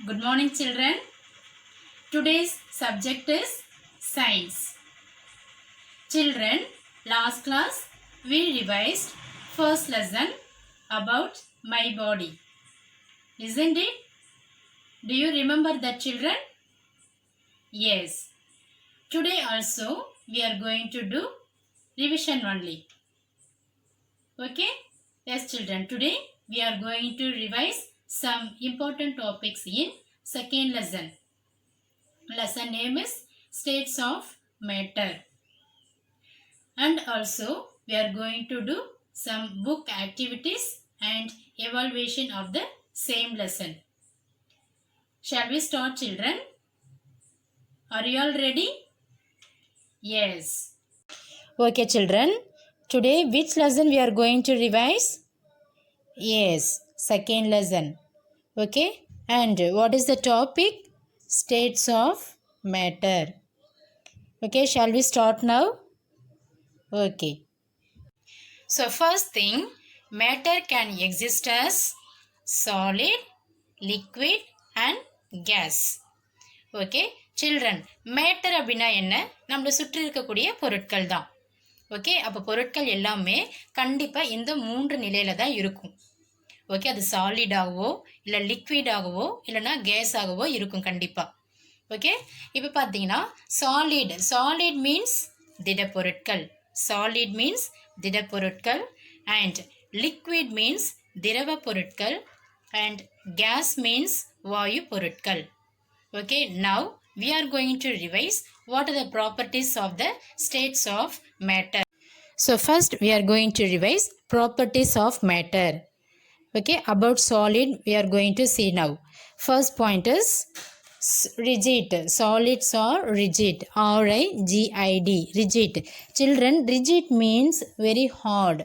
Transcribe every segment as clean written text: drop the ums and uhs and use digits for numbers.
Good morning, children. Today's subject is science. Children, last class we revised first lesson about my body. Isn't it? Do you remember that, children? Yes. Today also we are going to do revision only. Okay? Yes, children. Today we are going to revise some important topics in second lesson. Lesson name is States of Matter. And also we are going to do some book activities and evaluation of the same lesson. Shall we start, children? Are you all ready? Yes. Okay, children. Today which lesson we are going to revise? Yes, second lesson. Okay. And what is the topic? States of matter. Okay, shall we start now? Okay. So first thing, matter can exist as solid, liquid and gas. Okay, children, matter அப்படின்னா என்ன? நம்மளை சுற்றி இருக்கக்கூடிய பொருட்கள் தான். Okay, அப்போ பொருட்கள் எல்லாமே கண்டிப்பாக இந்த மூன்று நிலையில தான் இருக்கும். ஓகே, அது சாலிடாகவோ இல்லை லிக்விடாகவோ இல்லைனா கேஸாகவோ இருக்கும் கண்டிப்பாக. ஓகே, இப்போ பார்த்தீங்கன்னா சாலிட் மீன்ஸ் திடப்பொருட்கள். சாலிட் மீன்ஸ் திடப்பொருட்கள் and liquid means திரவ பொருட்கள் and gas means வாயு பொருட்கள். Okay, now we are going to revise what are the properties of the states of matter. So first we are going to revise properties of matter. Okay, about solid we are going to see now. First point is rigid. Solids are rigid. R-I-G-I-D. Rigid. Children, rigid means very hard.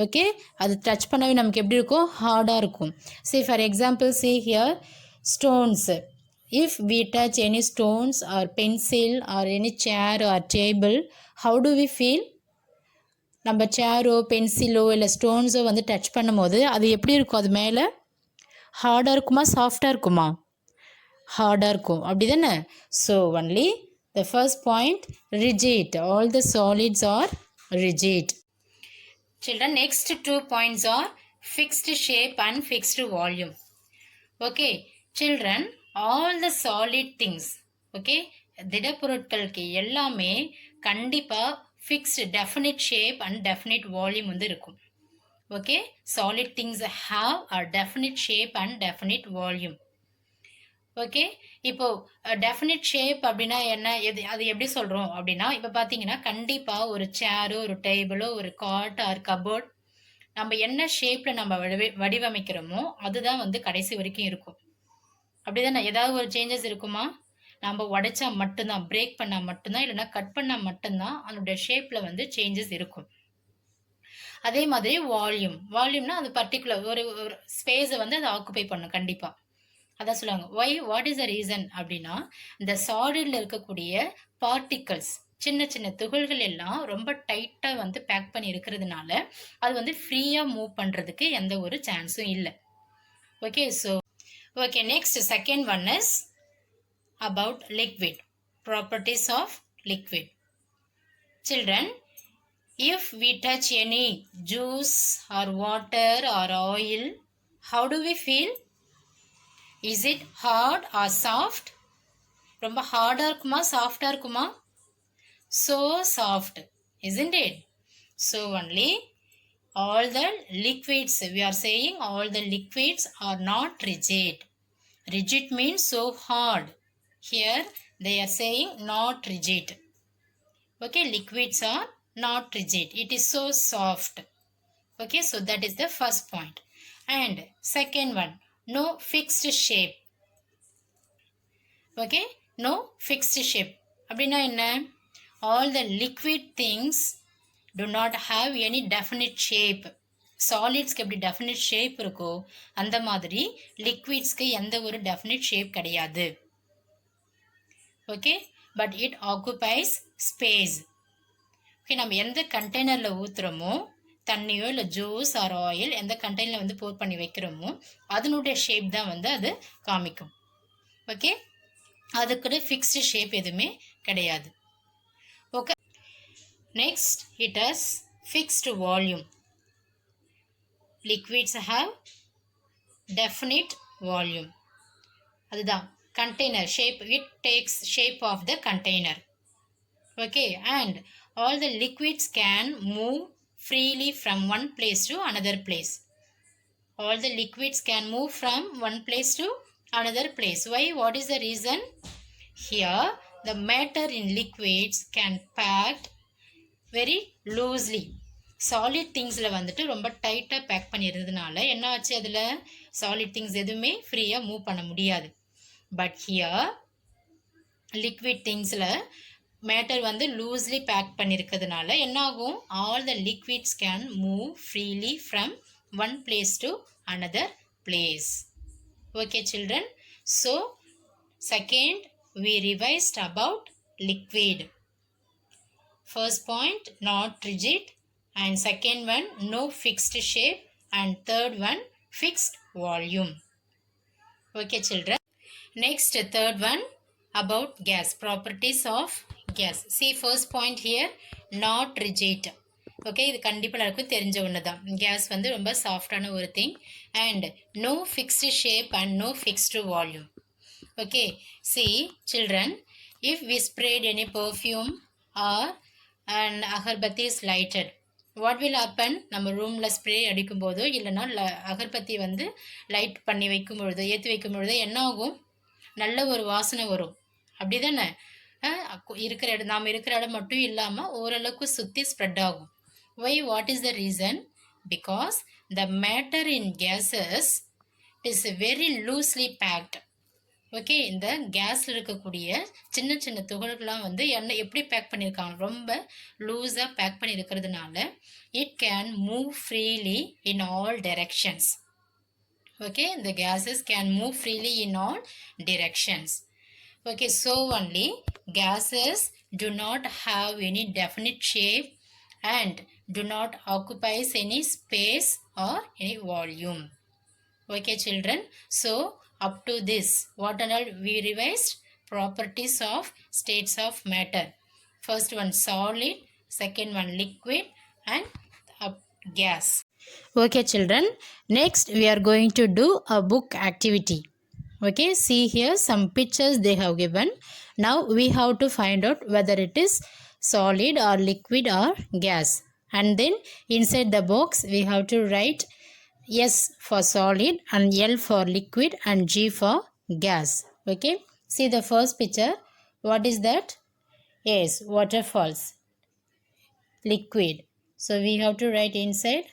Okay, அது touch பண்ணவே நமக்கு எப்படி இருக்கும்? ஹார்டாக இருக்கும். See for example, see here stones. If we touch any stones or pencil or any chair or table, how do we feel? நம்ம சேரோ பென்சிலோ இல்லை ஸ்டோன்ஸோ வந்து டச் பண்ணும்போது அது எப்படி இருக்கும்? அது மேலே ஹார்டாக இருக்குமா சாஃப்டாக இருக்குமா? ஹார்டாக இருக்கும், அப்படி தானே? So only the first point rigid. All the solids R rigid. Children, next 2 points are fixed shape and fixed volume. Okay, children, all the solid things, okay, திடப்பொருட்களுக்கு எல்லாமே கண்டிப்பாக fixed definite shape and definite volume வந்து இருக்கும். Okay, solid things have a definite shape and definite volume. Okay, இப்போ definite shape அப்படின்னா என்ன, அது எப்படி சொல்கிறோம் அப்படின்னா, இப்போ பார்த்தீங்கன்னா கண்டிப்பாக ஒரு சேரோ ஒரு டேபிளோ ஒரு காட் ஆர் கபோர்ட் நம்ம என்ன ஷேப்பில் நம்ம வடிவமைக்கிறோமோ அதுதான் வந்து கடைசி வரைக்கும் இருக்கும். அப்படி தானே? ஏதாவது ஒரு சேஞ்சஸ் இருக்குமா? நம்ம உடைச்சா மட்டும்தான், பிரேக் பண்ணால் மட்டும்தான், இல்லைனா கட் பண்ணால் மட்டும்தான் அதனுடைய ஷேப்பில் வந்து சேஞ்சஸ் இருக்கும். அதே மாதிரி வால்யூம்னா அது பர்டிகுலர் ஒரு ஸ்பேஸை வந்து அதை ஆக்குபை பண்ணும் கண்டிப்பாக. அதான் சொல்லுவாங்க வாட் இஸ் த ரீசன் அப்படின்னா, இந்த சாலிடில் இருக்கக்கூடிய பார்ட்டிகல்ஸ் சின்ன சின்ன துகள்கள் எல்லாம் ரொம்ப டைட்டாக வந்து பேக் பண்ணி இருக்கிறதுனால அது வந்து ஃப்ரீயாக மூவ் பண்ணுறதுக்கு எந்த ஒரு சான்ஸும் இல்லை. Okay, so okay, next second one is about liquid. Properties of liquid. Children, if we touch any juice or water or oil, how do we feel? Is it hard or soft? ரொம்ப ஹார்டாக இருக்குமா சாஃப்டாக இருக்குமா? So soft, isn't it? So only all the liquids, we are saying all the liquids are not rigid. Rigid means so hard. Here they are saying not rigid. Okay, liquids are not rigid. It is so soft. Okay, so that is the first point. And second one, no fixed shape. Okay, no fixed shape. அப்படின்னா என்ன? All the liquid things do not have any definite shape. சாலிட்ஸ்க்கு எப்படி definite shape இருக்கோ அந்த மாதிரி லிக்விட்ஸ்க்கு எந்த ஒரு definite shape கிடையாது. Okay, but it occupies space. Okay, நம்ம எந்த கண்டெய்னரில் ஊற்றுறோமோ தண்ணியோ இல்லை ஜூஸ் ஆர் ஆயில் எந்த கண்டெய்னரில் வந்து போர் பண்ணி வைக்கிறோமோ அதனுடைய ஷேப் தான் வந்து அது காமிக்கும். ஓகே, அதுக்கு ஃபிக்ஸ்டு ஷேப் எதுவுமே கிடையாது. Okay, next it has fixed volume. Liquids have definite volume. அதுதான் container shape, it takes shape of the container. Okay, and all the liquids can move freely from one place to another place. All the liquids can move from one place to another place. Why? What is the reason? Here the matter in liquids can packed very loosely. Solid திங்ஸில் வந்துட்டு ரொம்ப டைட்டாக back பண்ணியிருந்ததுனால என்ன ஆச்சு, அதில் solid things எதுவுமே ஃப்ரீயாக move பண்ண முடியாது. பட் ஹியர் லிக்விட் திங்ஸில் மேட்டர் வந்து லூஸ்லி பேக் பண்ணியிருக்கிறதுனால என்ன ஆகும், all the liquids can move freely from one place to another place. Okay children, so second we revised about liquid. First point, not rigid, and second one, no fixed shape, and third one, fixed volume. Okay children, next third one about gas, properties of gas. See first point here, not rigid. Okay, இது கண்டிப்பாக எல்லாருக்கும் தெரிஞ்ச ஒன்று தான். Case வந்து ரொம்ப சாஃப்டான ஒரு thing. And no fixed shape and no fixed volume. Okay, see children, if we sprayed any perfume or an agarbatti is lighted, what will happen? நம்ம ரூமில் ஸ்ப்ரே அடிக்கும்போதோ இல்லைனா அகர்பத்தி வந்து லைட் பண்ணி வைக்கும்பொழுதோ ஏற்றி வைக்கும்பொழுதோ என்ன ஆகும், நல்ல ஒரு வாசனை வரும். அப்படி தானே இருக்கிற இடம், நாம் இருக்கிற இடம் மட்டும் இல்லாமல் ஓரளவுக்கு சுற்றி ஸ்ப்ரெட் ஆகும். Why? What is the reason? Because the matter in gases is very loosely packed. Okay, இந்த கேஸில் இருக்கக்கூடிய சின்ன சின்ன துகள்கள்லாம் வந்து என்ன எப்படி பேக் பண்ணியிருக்காங்க, ரொம்ப லூஸாக பேக் பண்ணியிருக்கிறதுனால it can move freely in all directions. Okay, இந்த gases can move freely in all directions. Okay, so only gases do not have any definite shape and do not occupies any space or any volume. Okay children, so up to this what all we revised? Properties of states of matter. First one solid, second one liquid, and gas. Okay children, next we are going to do a book activity. Okay, see here some pictures they have given. Now we have to find out whether it is solid or liquid or gas, and then inside the box we have to write S for solid and L for liquid and G for gas. Okay, see the first picture. What is that? Yes, waterfalls, liquid. So we have to write inside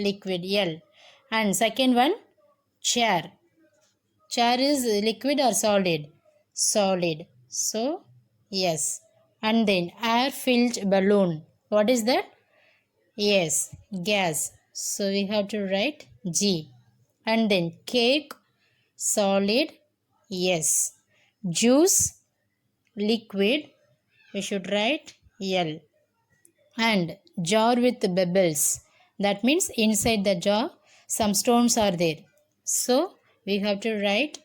liquid, L. And second one, chair. Chair is liquid or solid? Solid. So yes. And then air filled balloon. What is that? Yes, gas. So we have to write G. And then cake, solid, yes. Juice, liquid, we should write L. And jar with bubbles, that means inside the jar some stones are there. So we have to write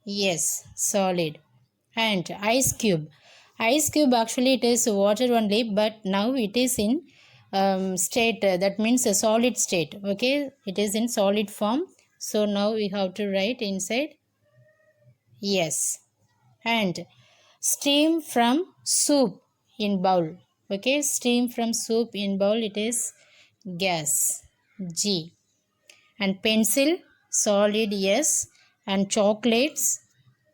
yes, solid. And ice cube. Ice cube actually it is water only, but now it is in state, that means a solid state. Okay, it is in solid form. So now we have to write inside yes. And steam from soup in bowl. Okay, steam from soup in bowl, it is gas, G. And pencil, solid, yes. And chocolates,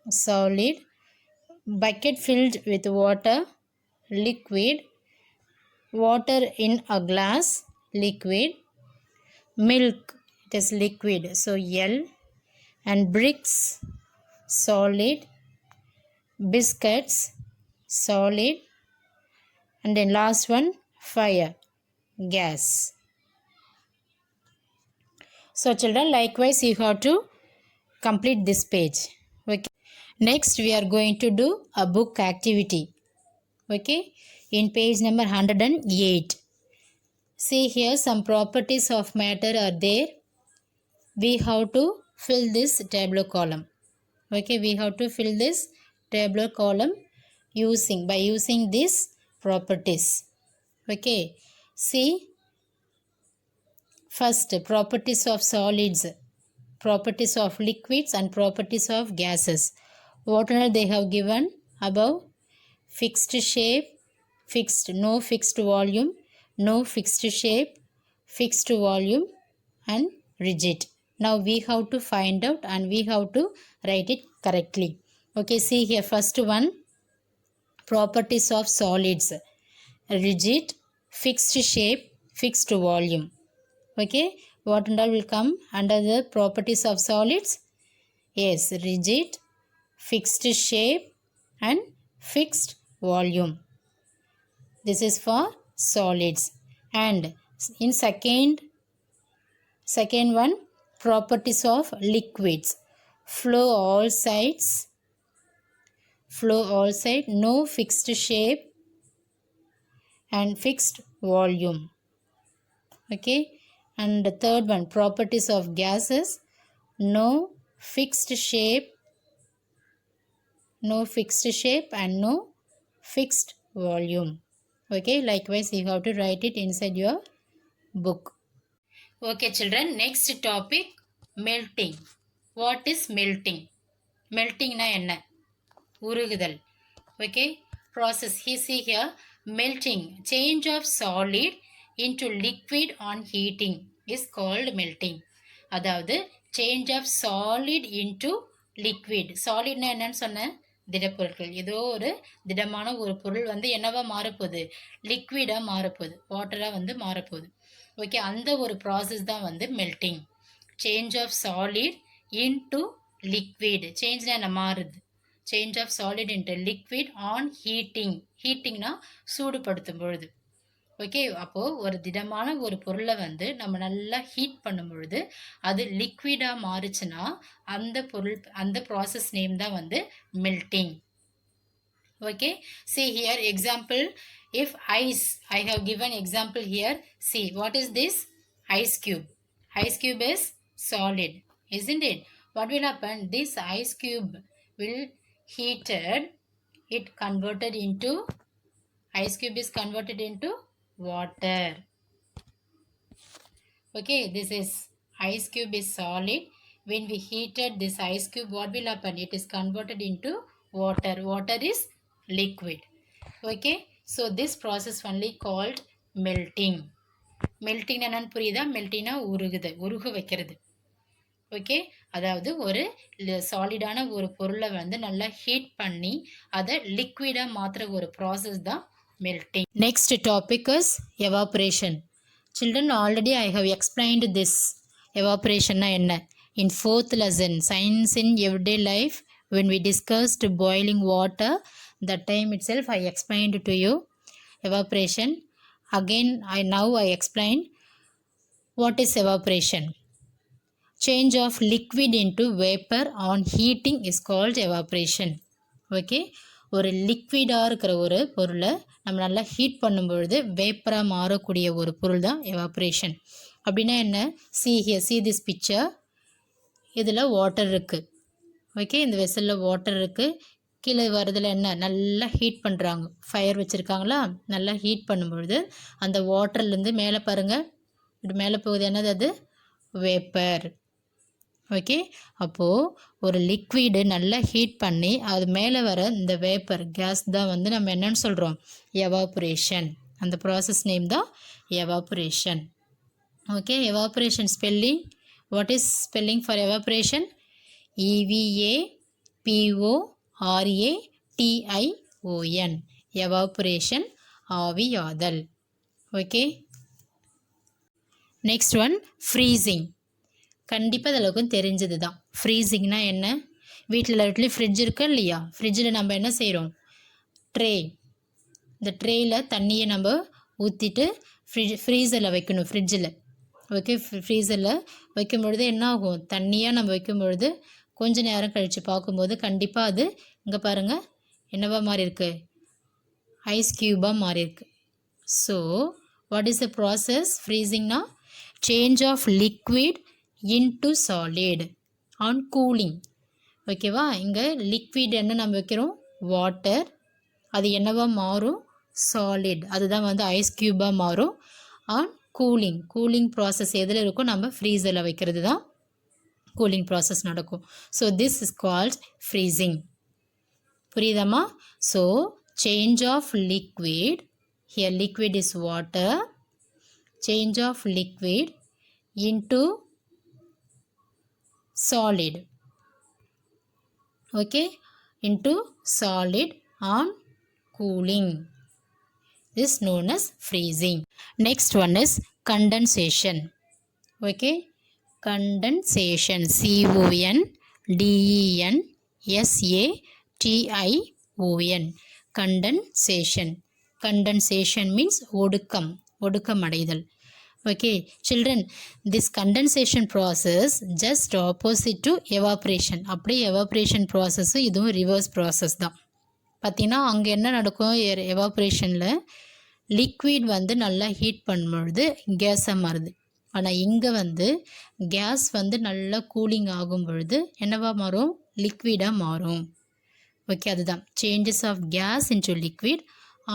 solid. Bucket filled with water, liquid. Water in a glass, liquid. Milk, it is liquid, so L. And bricks, solid. Biscuits, solid. And then last one, fire, gas. So children, likewise you have to complete this page. Okay, next we are going to do a book activity. Okay, in page number 108. See here some properties of matter are there. we have to fill this tabular column. Okay, we have to fill this tabular column by using these properties. Okay, see, first, properties of solids, properties of liquids and properties of gases. What are they have given above? Fixed shape, no fixed volume, no fixed shape, fixed volume and rigid. Now we have to find out and we have to write it correctly. Okay, see here, first one, properties of solids: rigid, fixed shape, fixed volume. Okay, what and all will come under the properties of solids? Yes, rigid, fixed shape and fixed volume. This is for solids. And in second one, properties of liquids: flow all sides, no fixed shape and fixed volume. Okay, and the third one, properties of gases: no fixed shape and no fixed volume. Okay, likewise you have to write it inside your book. Okay children, next topic, melting. What is melting? Melting na enna? Urugudal. Okay, process. See here, melting, change of solid into liquid on heating is called melting. அதாவது change of solid into liquid. Solidனா என்னன்னு சொன்ன? திடப்பொருட்கள். ஏதோ ஒரு திடமான ஒரு பொருள் வந்து என்னவா மாறப்போகுது? லிக்விடா மாறப்போகுது, வாட்டரா வந்து மாறப்போகுது. ஓகே, அந்த ஒரு ப்ராசஸ் தான் வந்து melting. Change of solid into liquid. சேஞ்ச்னா என்ன? மாறுது. Change of solid into liquid on heating. ஹீட்டிங்னா சூடுபடுத்தும் பொழுது. ஓகே, அப்போது ஒரு திடமான ஒரு பொருளை வந்து நம்ம நல்லா ஹீட் பண்ணும் பொழுது அது லிக்விடாக மாறுச்சுன்னா அந்த ப்ராசஸ் நேம் தான் வந்து melting. Okay, see here example, if ice, I have given example here. See, what is this? Ice cube. Ice cube is solid, isn't it? What will happen? This ice cube will heated, it converted into, ice cube is converted into water. Okay, this is ice cube is solid. When we heated this ice cube, what will happen? It is converted into water. Water is liquid. Okay, so this process only called melting. Melting என்னன்னு புரியுதா? மெல்டிங்னா உருக வைக்கிறது. Okay, அதாவது ஒரு சாலிடான ஒரு பொருளை வந்து நல்லா ஹீட் பண்ணி அதை லிக்விடாக மாற்றுற ஒரு ப்ராசஸ் தான் melting. Next topic is evaporation. Children, already I have explained this. Evaporation na enna in 4th lesson, science in everyday life, when we discussed boiling water. That time itself I explained to you evaporation. Again now I explain what is evaporation. Change of liquid into vapor on heating is called evaporation. Okay, ஒரு லிக்விடாக இருக்கிற ஒரு பொருளை நம்ம நல்லா heat பண்ணும்பொழுது வேப்பராக மாறக்கூடிய ஒரு பொருள் தான் எவாப்ரேஷன். அப்படின்னா என்ன? see this picture. இதில் வாட்டர் இருக்குது. ஓகே, இந்த வெசலில் வாட்டர் இருக்குது. கீழே வரதில் என்ன? நல்லா ஹீட் பண்ணுறாங்க. ஃபயர் வச்சுருக்காங்களா? நல்லா ஹீட் பண்ணும்பொழுது அந்த வாட்டர்லேருந்து மேலே பாருங்கள், இப்படி மேலே போகுது. என்னது அது? வேப்பர். ஓகே, அப்போது ஒரு லிக்விடு நல்லா ஹீட் பண்ணி அது மேலே வர இந்த வேப்பர் கேஸ் தான் வந்து நம்ம என்னன்னு சொல்கிறோம்? எவாப்ரேஷன். அந்த ப்ராசஸ் நேம் தான் evaporation. Okay, evaporation spelling. What is spelling for evaporation? EVAPORATION. Evaporation, ஆவியாதல். Okay, next one, freezing. கண்டிப்பாக அதளவுக்கும் தெரிஞ்சது தான். ஃப்ரீசிங்னா என்ன? வீட்டில் வீட்லேயும் ஃப்ரிட்ஜ் இருக்கு இல்லையா? ஃப்ரிட்ஜில் நம்ம என்ன செய்கிறோம்? ட்ரே, இந்த ட்ரேயில் தண்ணியை நம்ம ஊற்றிட்டு ஃப்ரீசரில் வைக்கணும். ஃப்ரிட்ஜில் ஓகே, ஃப்ரீசரில் வைக்கும் பொழுது என்ன ஆகும்? தண்ணியாக நம்ம வைக்கும் பொழுது கொஞ்சம் நேரம் கழித்து பார்க்கும்போது கண்டிப்பாக அது இங்கே பாருங்கள் என்னவா மாறி இருக்கு? ஐஸ் க்யூபாக மாறி இருக்கு. So what is the process? ஃப்ரீசிங்னா change of liquid into solid on cooling. ஓகேவா, இங்கே லிக்விட் என்ன நம்ம வைக்கிறோம், வாட்டர், அது என்னவா மாறும், சாலிட், அதுதான் வந்து ஐஸ் க்யூபாக மாறும். ஆன் கூலிங், கூலிங் ப்ராசஸ் எதில் இருக்கும், நம்ம ஃப்ரீசரில் வைக்கிறது தான் கூலிங் ப்ராசஸ் நடக்கும். So this is called freezing. புரியுதாம்மா? So change of liquid, here liquid is water, change of liquid into solid, okay, into solid on cooling, this is known as freezing. Next one is condensation. Okay, condensation, condensation, condensation. Condensation means ஒடுக்கம் அடைதல். Okay children, this condensation process just opposite to evaporation. அப்படியே evaporation process இதுவும் reverse process தான். பார்த்தீங்கன்னா அங்கே என்ன நடக்கும், எவாப்ரேஷனில் liquid வந்து நல்லா ஹீட் பண்ணும்பொழுது கேஸாக மாறுது. ஆனால் இங்கே வந்து கேஸ் வந்து நல்லா கூலிங் ஆகும் பொழுது என்னவா மாறும், லிக்விடாக மாறும். ஓகே, அதுதான் changes of gas into liquid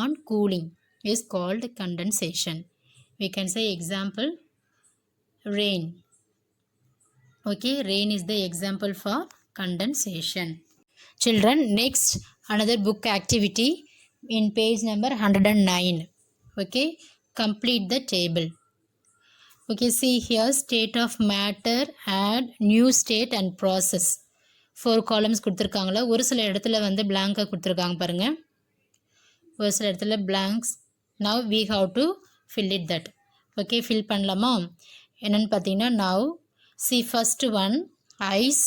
on cooling is called condensation. We can say example, rain. Okay, rain is the example for condensation. Children, next another book activity in page number 109. Okay, complete the table. Okay, see here, state of matter, add new state and process. 4 columns கொடுத்துருக்காங்களா, ஒரு சில இடத்துல வந்து blank கொடுத்துருக்காங்க பாருங்க, ஒரு சில இடத்துல blanks. Now we have to fill it that. Okay, fill பண்ணலாமா, என்னன்னு பார்த்தீங்கன்னா now see first one ice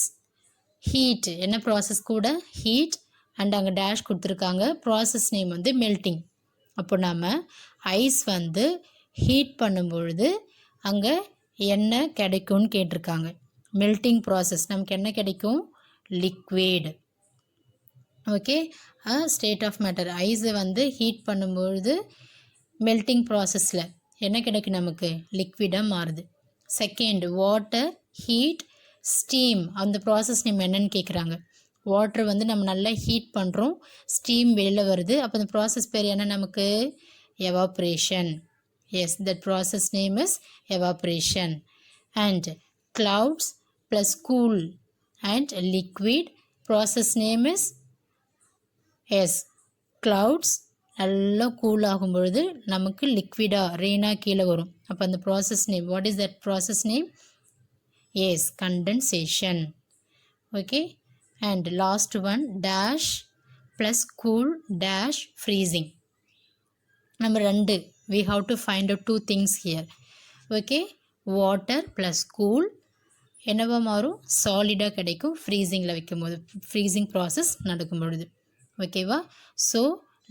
heat, என்ன ப்ராசஸ் கூட heat அண்ட் அங்கே டேஷ் கொடுத்துருக்காங்க, ப்ராசஸ் நேம் வந்து மெல்ட்டிங். அப்போ நாம் ஐஸ் வந்து ஹீட் பண்ணும்பொழுது அங்கே என்ன கிடைக்கும்னு கேட்டிருக்காங்க. மெல்ட்டிங் ப்ராசஸ் நமக்கு என்ன கிடைக்கும், liquid. Okay, state of matter, ஐஸை வந்து ஹீட் பண்ணும்பொழுது மெல்ட்டிங் ப்ராசஸில் என்ன கிடைக்கும், நமக்கு லிக்விடாக மாறுது. செகண்ட் வாட்டர் ஹீட் ஸ்டீம், அந்த ப்ராசஸ் நேம் என்னன்னு கேட்குறாங்க. வாட்டர் வந்து நம்ம நல்லா ஹீட் பண்ணுறோம், ஸ்டீம் வெளியில் வருது, அப்போ அந்த ப்ராசஸ் பேர் என்ன நமக்கு, evaporation. Yes, that process name is evaporation. And clouds plus cool and liquid, process name is yes, clouds நல்லா கூல் ஆகும் பொழுது நமக்கு லிக்விடாக ரெயினாக கீழே வரும். அப்போ அந்த process name, what is that process name, yes, condensation. Okay, and last one dash plus cool dash freezing. நம்ம ரெண்டு, we have to find out 2 things here. Okay, water plus cool என்னவா மாறும், சாலிடாக கிடைக்கும் ஃப்ரீசிங்கில் வைக்கும்போது, ஃப்ரீசிங் ப்ராசஸ் நடக்கும் பொழுது. ஓகேவா? So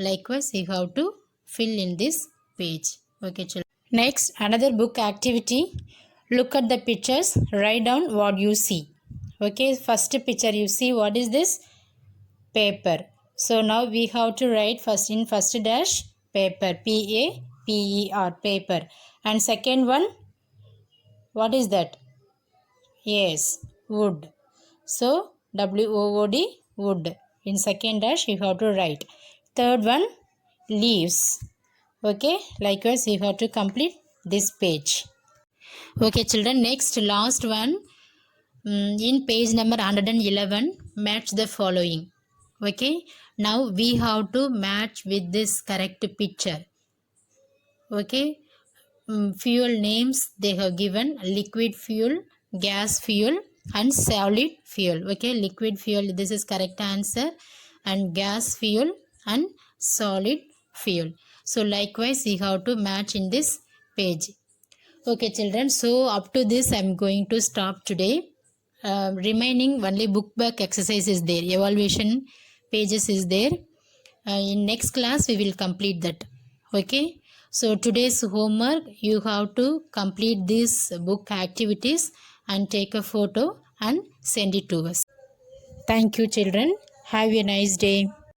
likewise you have to fill in this page. Okay children, next another book activity, look at the pictures, write down what you see. Okay, first picture you see, what is this, paper. So now we have to write first in first dash paper, paper, paper. And second one, what is that, yes, wood. So wood, wood. In second dash you have to write. Third one, leaves. Okay, likewise you have to complete this page. Okay children, next last one, in page number 111, match the following. Okay, now we have to match with this correct picture. Okay, fuel names they have given, liquid fuel, gas fuel and solid fuel. Okay, liquid fuel, this is correct answer, and gas fuel and solid fuel. So likewise you have to match in this page. Okay children, so up to this I am going to stop today. Remaining only book back exercise is there, evaluation pages is there. In next class we will complete that. Okay, so today's homework, you have to complete these book activities and take a photo and send it to us. Thank you children, have a nice day.